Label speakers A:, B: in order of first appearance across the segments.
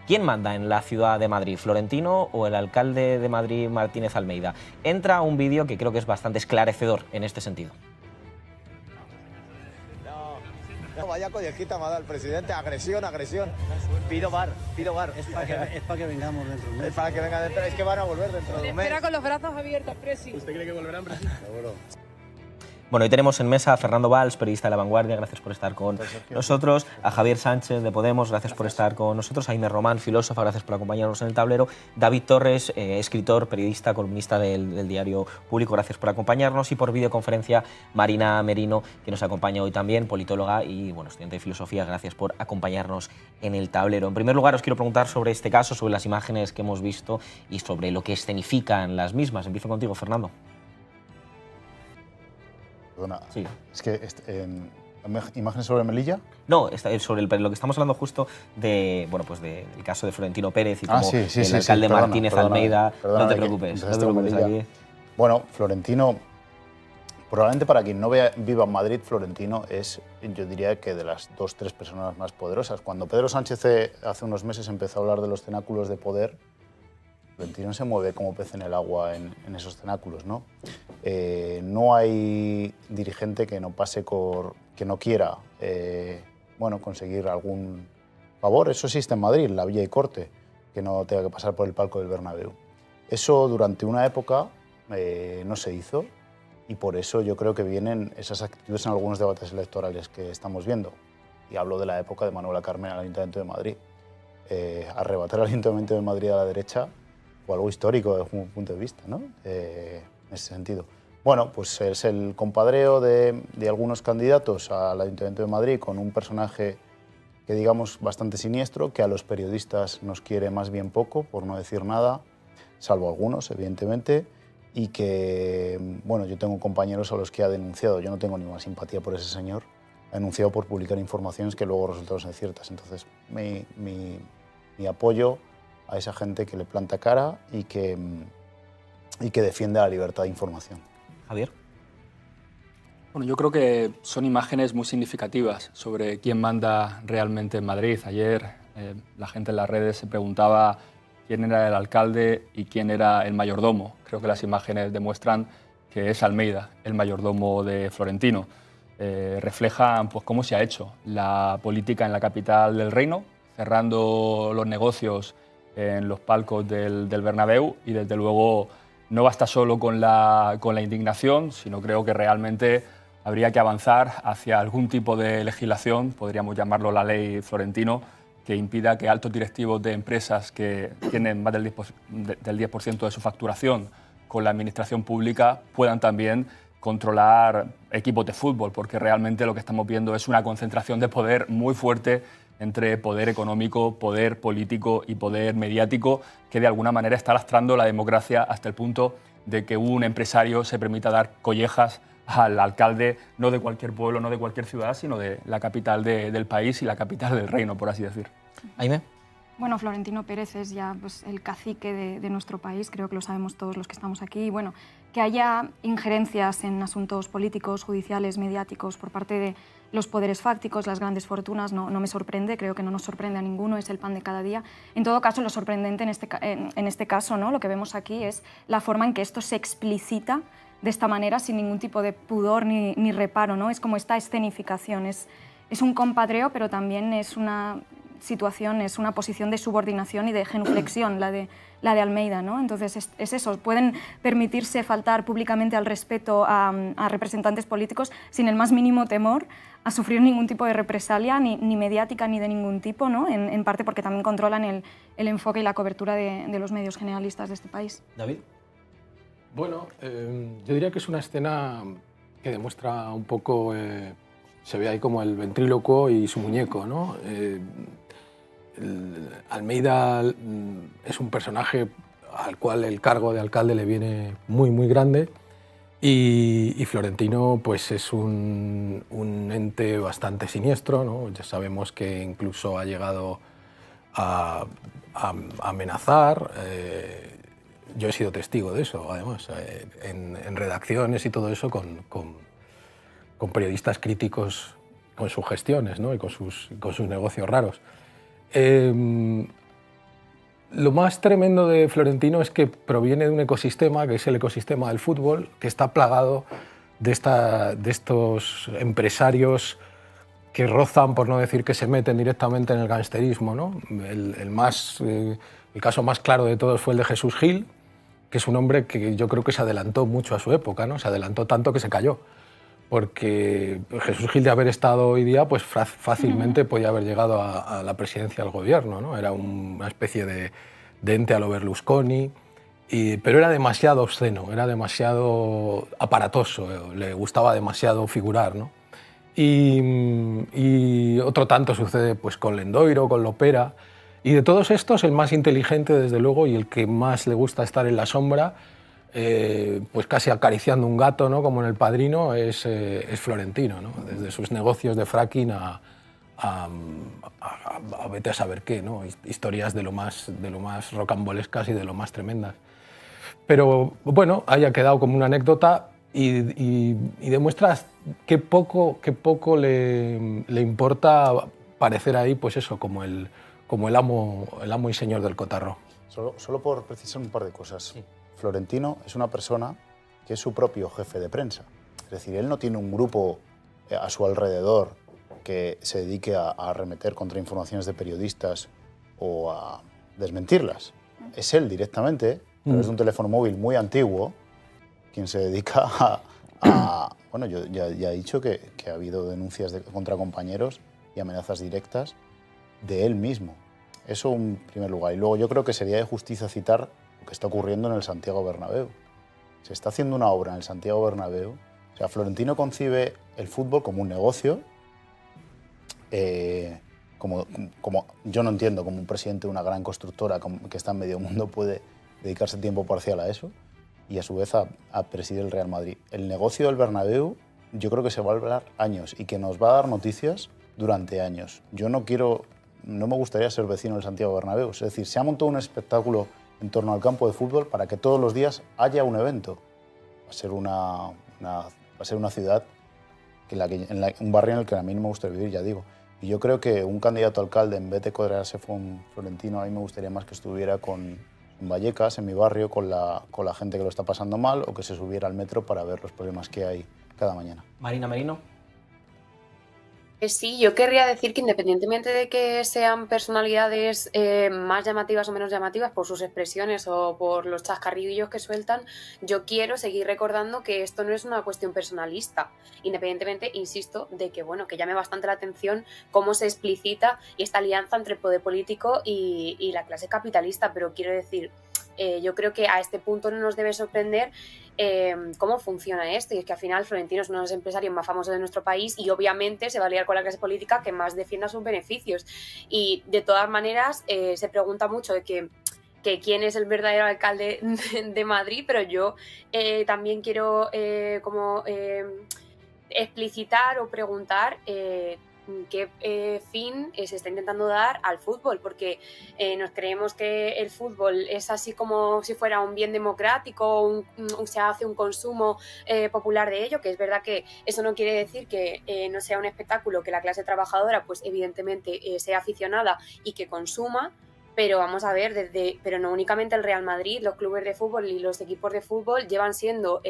A: ¿Quién manda en la ciudad de Madrid, Florentino o el alcalde de Madrid, Martínez Almeida? Entra un vídeo que creo que es bastante esclarecedor en este sentido.
B: No, vaya collejita me ha dado el presidente, agresión, agresión. Pido bar, pido bar.
C: Es para que vengamos dentro de un mes.
B: Es para que venga dentro, es que van a volver dentro de un mes.
D: Espera con los brazos abiertos, Presi.
E: ¿Usted cree que volverán, Presi?
B: Seguro.
A: Bueno, hoy tenemos en mesa a Fernando Valls, periodista de La Vanguardia, gracias por estar con nosotros, a Javier Sánchez de Podemos, gracias por estar con nosotros, a Jaime Román, filósofa, gracias por acompañarnos en el tablero, David Torres, escritor, periodista, columnista del Diario Público, gracias por acompañarnos, y por videoconferencia Marina Merino, que nos acompaña hoy también, politóloga y estudiante de filosofía, gracias por acompañarnos en el tablero. En primer lugar, os quiero preguntar sobre este caso, sobre las imágenes que hemos visto y sobre lo que escenifican las mismas. Empiezo contigo, Fernando.
F: Perdona,
A: Sí.
F: es que imágenes sobre Melilla.
A: No, sobre lo que estamos hablando justo de, del caso de Florentino Pérez y como
F: Sí,
A: el alcalde
F: perdona,
A: Martínez
F: perdona,
A: Almeida.
F: perdona,
A: No te preocupes, no te preocupes aquí.
F: Bueno, Florentino, probablemente para quien no viva en Madrid, Florentino es, yo diría que de las 2 o 3 personas más poderosas. Cuando Pedro Sánchez hace unos meses empezó a hablar de los cenáculos de poder, Florentino se mueve como pez en el agua en esos cenáculos, ¿no? No hay dirigente que no pase que no quiera conseguir algún favor. Eso existe en Madrid, la Villa y Corte, que no tenga que pasar por el palco del Bernabéu. Eso durante una época no se hizo, y por eso yo creo que vienen esas actitudes en algunos debates electorales que estamos viendo. Y hablo de la época de Manuela Carmen al Ayuntamiento de Madrid. Arrebatar al Ayuntamiento de Madrid a la derecha fue algo histórico desde un punto de vista, ¿no? En ese sentido. Bueno, pues es el compadreo de algunos candidatos al Ayuntamiento de Madrid con un personaje que digamos bastante siniestro, que a los periodistas nos quiere más bien poco, por no decir nada, salvo algunos, evidentemente, y que, yo tengo compañeros a los que ha denunciado, yo no tengo ninguna simpatía por ese señor, ha denunciado por publicar informaciones que luego resultaron ser ciertas. Entonces, mi apoyo a esa gente que le planta cara y que defiende la libertad de información.
A: Javier.
E: Bueno, yo creo que son imágenes muy significativas sobre quién manda realmente en Madrid. Ayer la gente en las redes se preguntaba quién era el alcalde y quién era el mayordomo. Creo que las imágenes demuestran que es Almeida, el mayordomo de Florentino. Reflejan cómo se ha hecho la política en la capital del reino, cerrando los negocios en los palcos del Bernabéu, y desde luego no basta solo con la indignación, sino creo que realmente habría que avanzar hacia algún tipo de legislación, podríamos llamarlo la ley Florentino, que impida que altos directivos de empresas que tienen más del 10% de su facturación con la administración pública puedan también controlar equipos de fútbol, porque realmente lo que estamos viendo es una concentración de poder muy fuerte entre poder económico, poder político y poder mediático, que de alguna manera está lastrando la democracia hasta el punto de que un empresario se permita dar collejas al alcalde, no de cualquier pueblo, no de cualquier ciudad, sino de la capital del país y la capital del reino, por así decir.
A: Jaime.
G: Bueno, Florentino Pérez es ya el cacique de nuestro país, creo que lo sabemos todos los que estamos aquí. Y bueno, que haya injerencias en asuntos políticos, judiciales, mediáticos por parte de los poderes fácticos, las grandes fortunas, no me sorprende, creo que no nos sorprende a ninguno, es el pan de cada día. En todo caso, lo sorprendente en este caso, ¿no? Lo que vemos aquí es la forma en que esto se explicita de esta manera, sin ningún tipo de pudor ni reparo, ¿no? Es como esta escenificación, es un compadreo, pero también es una situación, es una posición de subordinación y de genuflexión, la de Almeida, ¿no? Entonces es eso, pueden permitirse faltar públicamente al respeto a representantes políticos sin el más mínimo temor a sufrir ningún tipo de represalia, ni mediática ni de ningún tipo, ¿no? En parte porque también controlan el enfoque y la cobertura de los medios generalistas de este país.
A: David.
H: Bueno, yo diría que es una escena que demuestra un poco, se ve ahí como el ventrílocuo y su muñeco, ¿no? Almeida es un personaje al cual el cargo de alcalde le viene muy, muy grande, y Florentino pues es un ente bastante siniestro, ¿no? Ya sabemos que incluso ha llegado a amenazar. Yo he sido testigo de eso, además, en redacciones y todo eso, con periodistas críticos con sus gestiones, ¿no? Y con sus negocios raros. lo más tremendo de Florentino es que proviene de un ecosistema, que es el ecosistema del fútbol, que está plagado de estos empresarios que rozan, por no decir que se meten directamente en el gangsterismo, ¿no? El caso más claro de todos fue el de Jesús Gil, que es un hombre que yo creo que se adelantó mucho a su época, ¿no? Se adelantó tanto que se cayó. Porque Jesús Gil, de haber estado hoy día, pues fácilmente podía haber llegado a la presidencia del gobierno, ¿no? Era una especie de ente a lo Berlusconi, pero era demasiado obsceno, era demasiado aparatoso, le gustaba demasiado figurar, ¿no? Y otro tanto sucede pues, con Lendoiro, con Lopera. Y de todos estos, el más inteligente, desde luego, y el que más le gusta estar en la sombra, pues casi acariciando un gato, ¿no? Como en El Padrino, es Florentino, ¿no? Desde sus negocios de fracking a vete a saber qué, ¿no? Historias de lo más rocambolescas y de lo más tremendas. Pero bueno, haya quedado como una anécdota y demuestra qué poco le importa parecer ahí, pues eso, como el amo y señor del cotarro.
F: Solo por precisar un par de cosas.
A: Sí.
F: Florentino es una persona que es su propio jefe de prensa. Es decir, él no tiene un grupo a su alrededor que se dedique a arremeter contra informaciones de periodistas o a desmentirlas. Es él directamente, a través de un teléfono móvil muy antiguo, quien se dedica bueno, yo ya he dicho que ha habido denuncias contra compañeros y amenazas directas de él mismo. Eso en primer lugar. Y luego yo creo que sería de justicia citar lo que está ocurriendo en el Santiago Bernabéu. Se está haciendo una obra en el Santiago Bernabéu. O sea, Florentino concibe el fútbol como un negocio, como yo no entiendo cómo un presidente de una gran constructora que está en medio mundo puede dedicarse tiempo parcial a eso y a su vez a presidir el Real Madrid. El negocio del Bernabéu yo creo que se va a hablar años y que nos va a dar noticias durante años. Yo no me gustaría ser vecino del Santiago Bernabéu. Es decir, se ha montado un espectáculo en torno al campo de fútbol para que todos los días haya un evento. Va a ser una ciudad, un barrio en el que a mí no me gusta vivir, ya digo. Y yo creo que un candidato a alcalde, en vez de codearse con Florentino, a mí me gustaría más que estuviera en Vallecas, en mi barrio, con la gente que lo está pasando mal, o que se subiera al metro para ver los problemas que hay cada mañana.
A: Marina Merino.
D: Sí, yo querría decir que independientemente de que sean personalidades más llamativas o menos llamativas por sus expresiones o por los chascarrillos que sueltan, yo quiero seguir recordando que esto no es una cuestión personalista. Independientemente, insisto, de que bueno, que llame bastante la atención cómo se explicita esta alianza entre el poder político y la clase capitalista, pero quiero decir, yo creo que a este punto no nos debe sorprender cómo funciona esto, y es que al final Florentino es uno de los empresarios más famosos de nuestro país y obviamente se va a liar con la clase política que más defienda sus beneficios, y de todas maneras se pregunta mucho de que quién es el verdadero alcalde de Madrid, pero yo también quiero explicitar o preguntar qué fin se está intentando dar al fútbol, porque nos creemos que el fútbol es así como si fuera un bien democrático, se hace un consumo popular de ello, que es verdad que eso no quiere decir que no sea un espectáculo, que la clase trabajadora pues evidentemente sea aficionada y que consuma. Pero vamos a ver, pero no únicamente el Real Madrid, los clubes de fútbol y los equipos de fútbol llevan siendo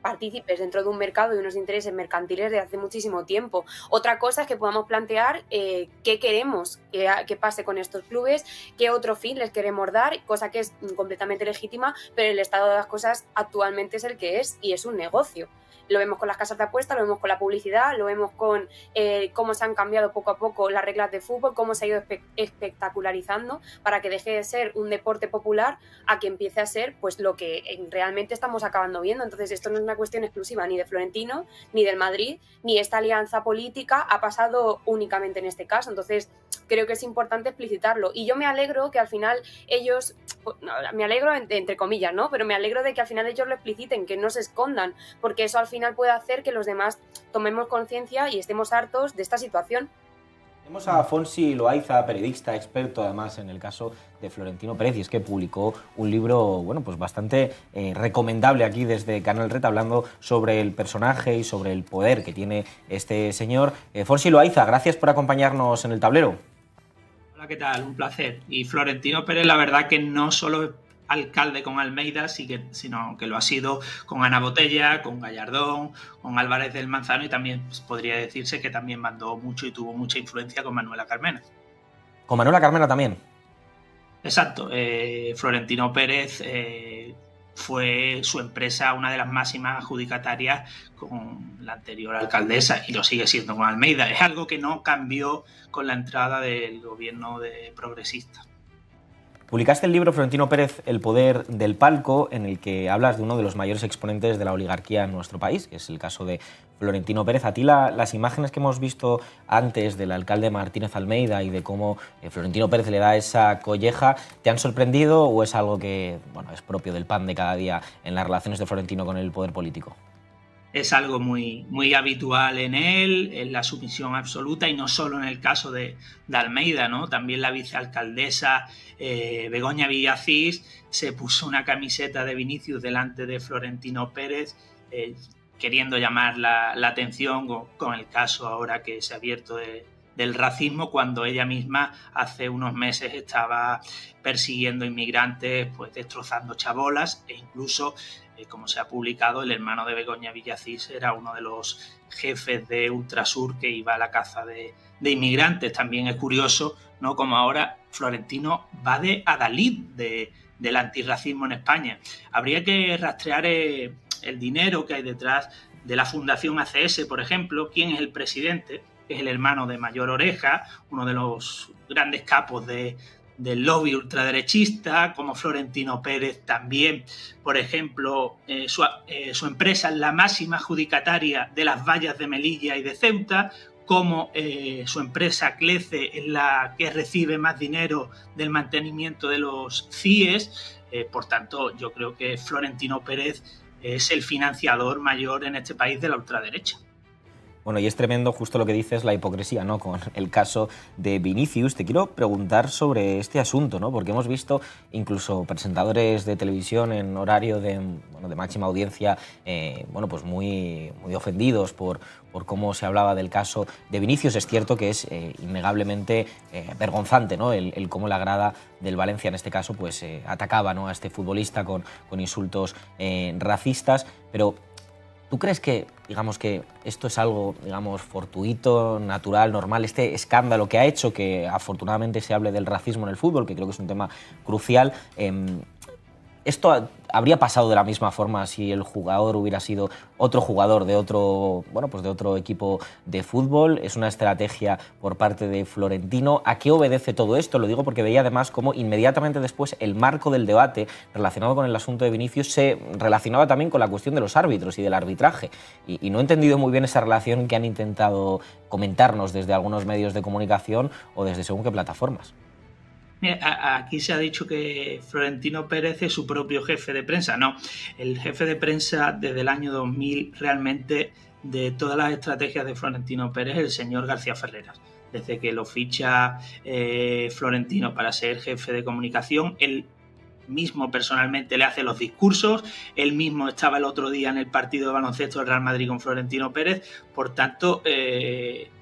D: partícipes dentro de un mercado y unos intereses mercantiles desde hace muchísimo tiempo. Otra cosa es que podamos plantear qué queremos que pase con estos clubes, qué otro fin les queremos dar, cosa que es completamente legítima, pero el estado de las cosas actualmente es el que es y es un negocio. Lo vemos con las casas de apuestas, lo vemos con la publicidad, lo vemos con cómo se han cambiado poco a poco las reglas de fútbol, cómo se ha ido espectacularizando para que deje de ser un deporte popular a que empiece a ser pues lo que realmente estamos acabando viendo. Entonces esto no es una cuestión exclusiva ni de Florentino, ni del Madrid, ni esta alianza política ha pasado únicamente en este caso. Entonces creo que es importante explicitarlo. Y yo me alegro que al final ellos, me alegro entre comillas, ¿no? Pero me alegro de que al final ellos lo expliciten, que no se escondan, porque eso al final puede hacer que los demás tomemos conciencia y estemos hartos de esta situación.
A: Tenemos a Fonsi Loaiza, periodista, experto además en el caso de Florentino Pérez, y es que publicó un libro pues bastante recomendable aquí desde Canal Red, hablando sobre el personaje y sobre el poder que tiene este señor. Fonsi Loaiza, gracias por acompañarnos en el tablero.
I: Hola, ¿qué tal? Un placer. Y Florentino Pérez, la verdad que no solo es alcalde con Almeida, sino que lo ha sido con Ana Botella, con Gallardón, con Álvarez del Manzano, y también podría decirse que también mandó mucho y tuvo mucha influencia con Manuela Carmena.
A: ¿Con Manuela Carmena también?
I: Exacto. Florentino Pérez fue su empresa una de las máximas adjudicatarias con la anterior alcaldesa y lo sigue siendo con Almeida. Es algo que no cambió con la entrada del gobierno de progresista.
A: Publicaste el libro Florentino Pérez, El poder del palco, en el que hablas de uno de los mayores exponentes de la oligarquía en nuestro país, que es el caso de Florentino Pérez. A ti las imágenes que hemos visto antes del alcalde Martínez Almeida y de cómo Florentino Pérez le da esa colleja, ¿te han sorprendido o es algo que es propio del pan de cada día en las relaciones de Florentino con el poder político?
I: Es algo muy, muy habitual en él, en la sumisión absoluta, y no solo en el caso de Almeida, ¿no? También la vicealcaldesa Begoña Villacís se puso una camiseta de Vinicius delante de Florentino Pérez, queriendo llamar la atención con el caso ahora que se ha abierto del racismo, cuando ella misma hace unos meses estaba persiguiendo inmigrantes, pues destrozando chabolas, e incluso, como se ha publicado, el hermano de Begoña Villacís era uno de los jefes de Ultrasur que iba a la caza de inmigrantes. También es curioso, ¿no?, como ahora Florentino va de adalid del antirracismo en España. Habría que rastrear el dinero que hay detrás de la Fundación ACS, por ejemplo. ¿Quién es el presidente? Es el hermano de Mayor Oreja, uno de los grandes capos del lobby ultraderechista, como Florentino Pérez también. Por ejemplo, su empresa es la máxima adjudicataria de las vallas de Melilla y de Ceuta, como su empresa Clece es la que recibe más dinero del mantenimiento de los CIES. Por tanto, yo creo que Florentino Pérez es el financiador mayor en este país de la ultraderecha.
A: Bueno, y es tremendo justo lo que dices, la hipocresía, ¿no?, con el caso de Vinicius. Te quiero preguntar sobre este asunto, ¿no?, porque hemos visto incluso presentadores de televisión en horario de máxima audiencia, pues muy ofendidos por cómo se hablaba del caso de Vinicius. Es cierto que es innegablemente vergonzante, ¿no?, el cómo la grada del Valencia, en este caso, pues atacaba, ¿no?, a este futbolista con insultos racistas, pero ¿tú crees que, que esto es algo, fortuito, natural, normal, este escándalo que ha hecho que afortunadamente se hable del racismo en el fútbol, que creo que es un tema crucial? ¿Esto habría pasado de la misma forma si el jugador hubiera sido otro jugador de otro, de otro equipo de fútbol? ¿Es una estrategia por parte de Florentino? ¿A qué obedece todo esto? Lo digo porque veía además cómo inmediatamente después el marco del debate relacionado con el asunto de Vinicius se relacionaba también con la cuestión de los árbitros y del arbitraje. Y no he entendido muy bien esa relación que han intentado comentarnos desde algunos medios de comunicación o desde según qué plataformas.
I: Aquí se ha dicho que Florentino Pérez es su propio jefe de prensa. No, el jefe de prensa desde el año 2000 realmente de todas las estrategias de Florentino Pérez es el señor García Ferreras. Desde que lo ficha Florentino para ser jefe de comunicación, él mismo personalmente le hace los discursos, él mismo estaba el otro día en el partido de baloncesto del Real Madrid con Florentino Pérez. Por tanto,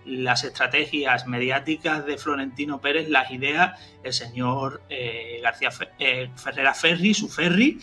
I: las estrategias mediáticas de Florentino Pérez, las ideas, el señor García Ferreras Ferri, su Ferri,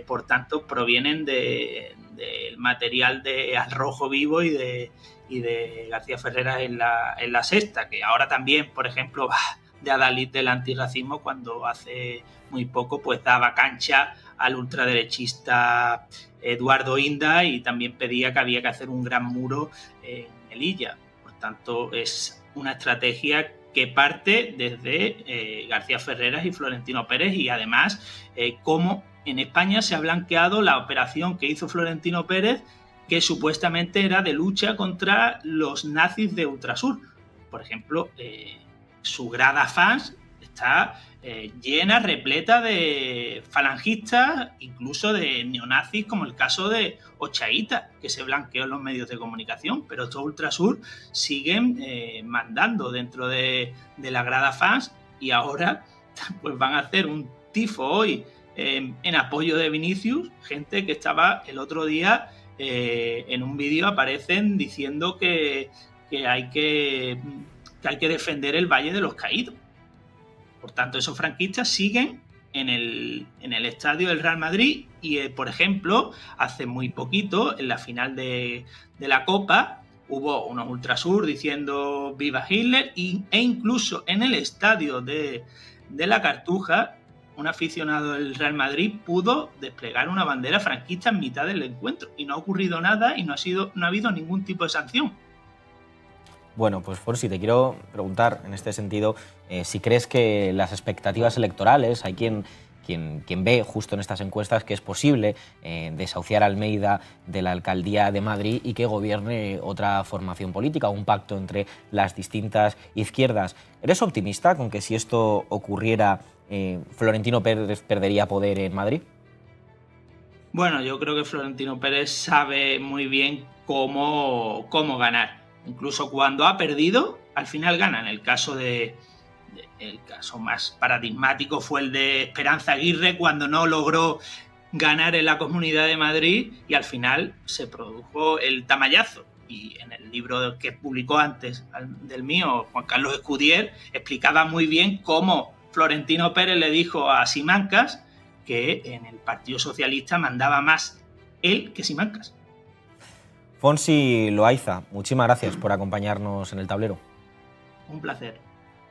I: por tanto, provienen del material de Al Rojo Vivo y de García Ferreras en la Sexta, que ahora también, por ejemplo, va de adalid del antirracismo, cuando hace muy poco pues daba cancha al ultraderechista Eduardo Inda y también pedía que había que hacer un gran muro en Melilla. Por tanto, es una estrategia que parte desde García Ferreras y Florentino Pérez, y además cómo en España se ha blanqueado la operación que hizo Florentino Pérez, que supuestamente era de lucha contra los nazis de Ultrasur. Por ejemplo, su grada fans está llena, repleta de falangistas, incluso de neonazis, como el caso de Ochaíta, que se blanqueó en los medios de comunicación, pero estos Ultrasur siguen mandando dentro de la grada fans, y ahora pues van a hacer un tifo hoy en apoyo de Vinicius, gente que estaba el otro día en un vídeo, aparecen diciendo que hay que defender el Valle de los Caídos. Por tanto, esos franquistas siguen en el estadio del Real Madrid y, por ejemplo, hace muy poquito, en la final de la Copa, hubo unos ultrasur diciendo viva Hitler e incluso en el estadio de la Cartuja, un aficionado del Real Madrid pudo desplegar una bandera franquista en mitad del encuentro y no ha ocurrido nada y no ha habido ningún tipo de sanción.
A: Bueno, pues Fonsi, te quiero preguntar en este sentido si crees que las expectativas electorales, hay quien ve justo en estas encuestas que es posible desahuciar a Almeida de la alcaldía de Madrid y que gobierne otra formación política, un pacto entre las distintas izquierdas. ¿Eres optimista con que si esto ocurriera, Florentino Pérez perdería poder en Madrid?
I: Bueno, yo creo que Florentino Pérez sabe muy bien cómo ganar. Incluso cuando ha perdido, al final gana. En el caso el caso más paradigmático fue el de Esperanza Aguirre, cuando no logró ganar en la Comunidad de Madrid y al final se produjo el tamallazo. Y en el libro que publicó antes del mío, Juan Carlos Escudier, explicaba muy bien cómo Florentino Pérez le dijo a Simancas que en el Partido Socialista mandaba más él que Simancas.
A: Fonsi Loaiza, muchísimas gracias por acompañarnos en el tablero.
I: Un placer.